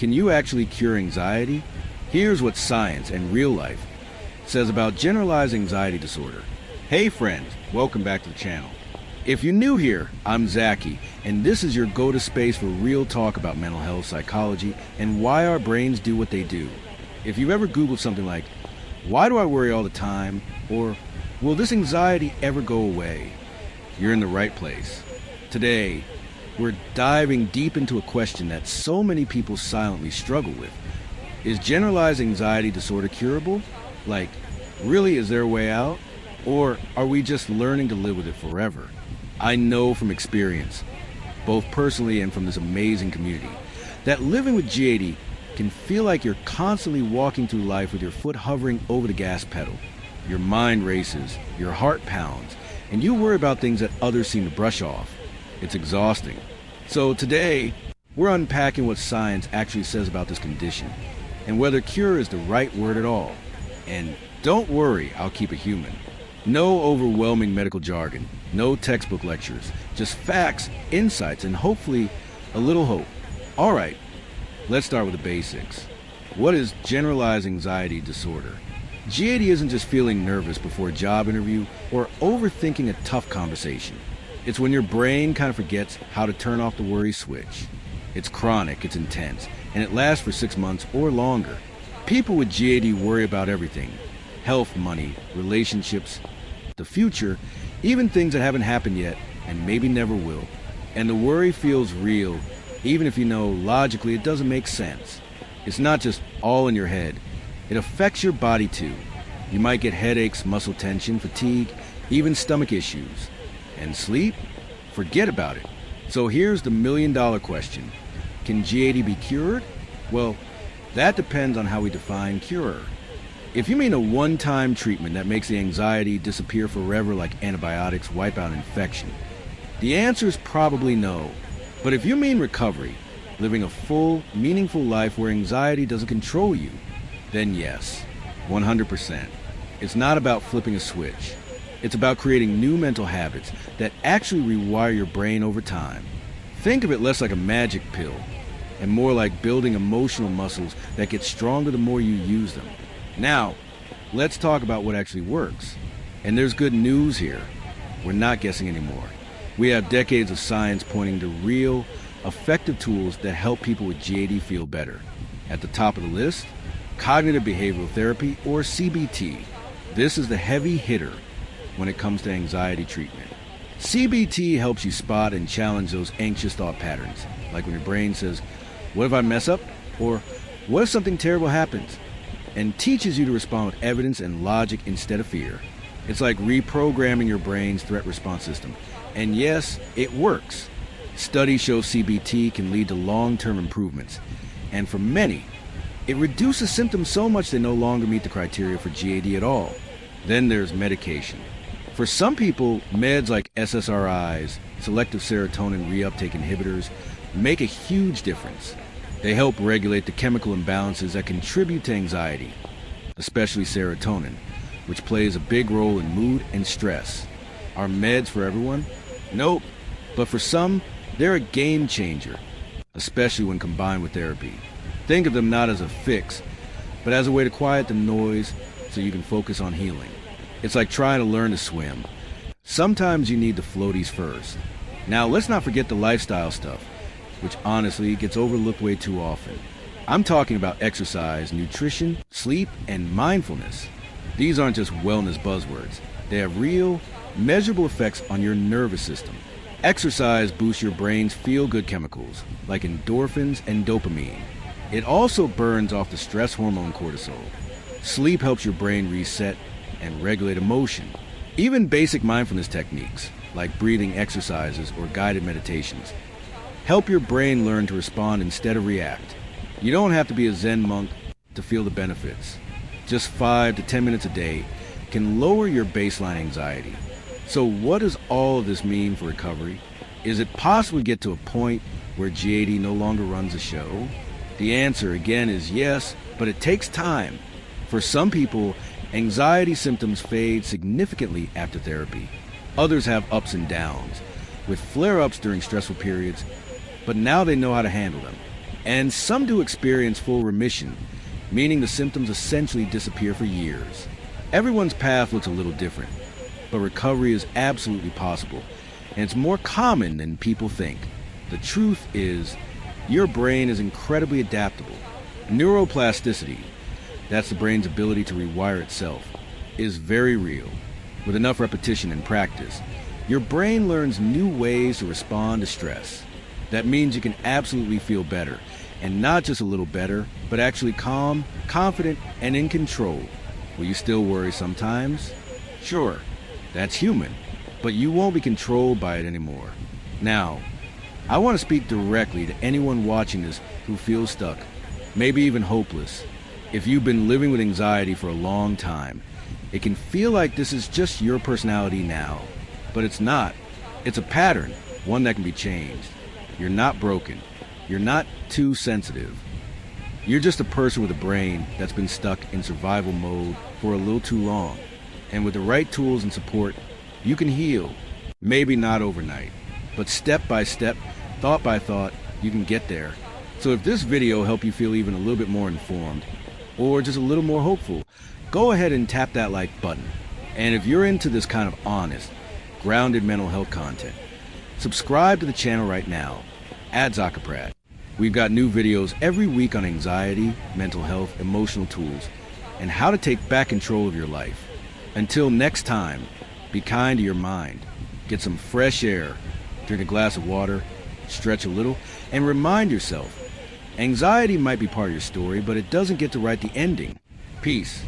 Can you actually cure anxiety? Here's what science and real life says about generalized anxiety disorder. Hey friends, welcome back to the channel. If you're new here, I'm Zaki, and this is your go-to space for real talk about mental health, psychology, and why our brains do what they do. If you've ever Googled something like, why do I worry all the time? Or, will this anxiety ever go away? You're in the right place. Today, we're diving deep into a question that so many people silently struggle with. Is generalized anxiety disorder curable? Like, really, is there a way out? Or are we just learning to live with it forever? I know from experience, both personally and from this amazing community, that living with GAD can feel like you're constantly walking through life with your foot hovering over the gas pedal. Your mind races, your heart pounds, and you worry about things that others seem to brush off. It's exhausting. So today, we're unpacking what science actually says about this condition, and whether cure is the right word at all. And don't worry, I'll keep it human. No overwhelming medical jargon, no textbook lectures, just facts, insights, and hopefully a little hope. All right, let's start with the basics. What is generalized anxiety disorder? GAD isn't just feeling nervous before a job interview or overthinking a tough conversation. It's when your brain kind of forgets how to turn off the worry switch. It's chronic, it's intense, and it lasts for 6 months or longer. People with GAD worry about everything: health, money, relationships, the future, even things that haven't happened yet and maybe never will. And the worry feels real, even if you know logically it doesn't make sense. It's not just all in your head. It affects your body too. You might get headaches, muscle tension, fatigue, even stomach issues. And sleep? Forget about it. So here's the million-dollar question. Can GAD be cured? Well, that depends on how we define cure. If you mean a one-time treatment that makes the anxiety disappear forever like antibiotics wipe out infection, the answer is probably no. But if you mean recovery, living a full, meaningful life where anxiety doesn't control you, then yes, 100%. It's not about flipping a switch. It's about creating new mental habits that actually rewire your brain over time. Think of it less like a magic pill and more like building emotional muscles that get stronger the more you use them. Now, let's talk about what actually works. And there's good news here. We're not guessing anymore. We have decades of science pointing to real, effective tools that help people with GAD feel better. At the top of the list, cognitive behavioral therapy, or CBT. This is the heavy hitter when it comes to anxiety treatment. CBT helps you spot and challenge those anxious thought patterns, like when your brain says, what if I mess up? Or what if something terrible happens? And teaches you to respond with evidence and logic instead of fear. It's like reprogramming your brain's threat response system. And yes, it works. Studies show CBT can lead to long-term improvements. And for many, it reduces symptoms so much they no longer meet the criteria for GAD at all. Then there's medication. For some people, meds like SSRIs, selective serotonin reuptake inhibitors, make a huge difference. They help regulate the chemical imbalances that contribute to anxiety, especially serotonin, which plays a big role in mood and stress. Are meds for everyone? Nope. But for some, they're a game changer, especially when combined with therapy. Think of them not as a fix, but as a way to quiet the noise so you can focus on healing. It's like trying to learn to swim. Sometimes you need the floaties first. Now, let's not forget the lifestyle stuff, which honestly gets overlooked way too often. I'm talking about exercise, nutrition, sleep, and mindfulness. These aren't just wellness buzzwords. They have real, measurable effects on your nervous system. Exercise boosts your brain's feel-good chemicals, like endorphins and dopamine. It also burns off the stress hormone cortisol. Sleep helps your brain reset and regulate emotion. Even basic mindfulness techniques, like breathing exercises or guided meditations, help your brain learn to respond instead of react. You don't have to be a Zen monk to feel the benefits. Just 5 to 10 minutes a day can lower your baseline anxiety. So what does all of this mean for recovery? Is it possible to get to a point where GAD no longer runs the show? The answer again is yes, but it takes time. For some people, anxiety symptoms fade significantly after therapy. Others have ups and downs, with flare-ups during stressful periods, but now they know how to handle them. And some do experience full remission, meaning the symptoms essentially disappear for years. Everyone's path looks a little different, but recovery is absolutely possible, and it's more common than people think. The truth is, your brain is incredibly adaptable. Neuroplasticity, that's the brain's ability to rewire itself, is very real. With enough repetition and practice, your brain learns new ways to respond to stress. That means you can absolutely feel better, and not just a little better, but actually calm, confident, and in control. Will you still worry sometimes? Sure, that's human, but you won't be controlled by it anymore. Now, I want to speak directly to anyone watching this who feels stuck, maybe even hopeless. If you've been living with anxiety for a long time, it can feel like this is just your personality now, but it's not. It's a pattern, one that can be changed. You're not broken. You're not too sensitive. You're just a person with a brain that's been stuck in survival mode for a little too long. And with the right tools and support, you can heal. Maybe not overnight, but step by step, thought by thought, you can get there. So if this video helped you feel even a little bit more informed, or just a little more hopeful, go ahead and tap that like button. And if you're into this kind of honest, grounded mental health content, subscribe to the channel right now. At Zakaprat. We've got new videos every week on anxiety, mental health, emotional tools, and how to take back control of your life. Until next time, be kind to your mind. Get some fresh air, drink a glass of water, stretch a little, and remind yourself, anxiety might be part of your story, but it doesn't get to write the ending. Peace.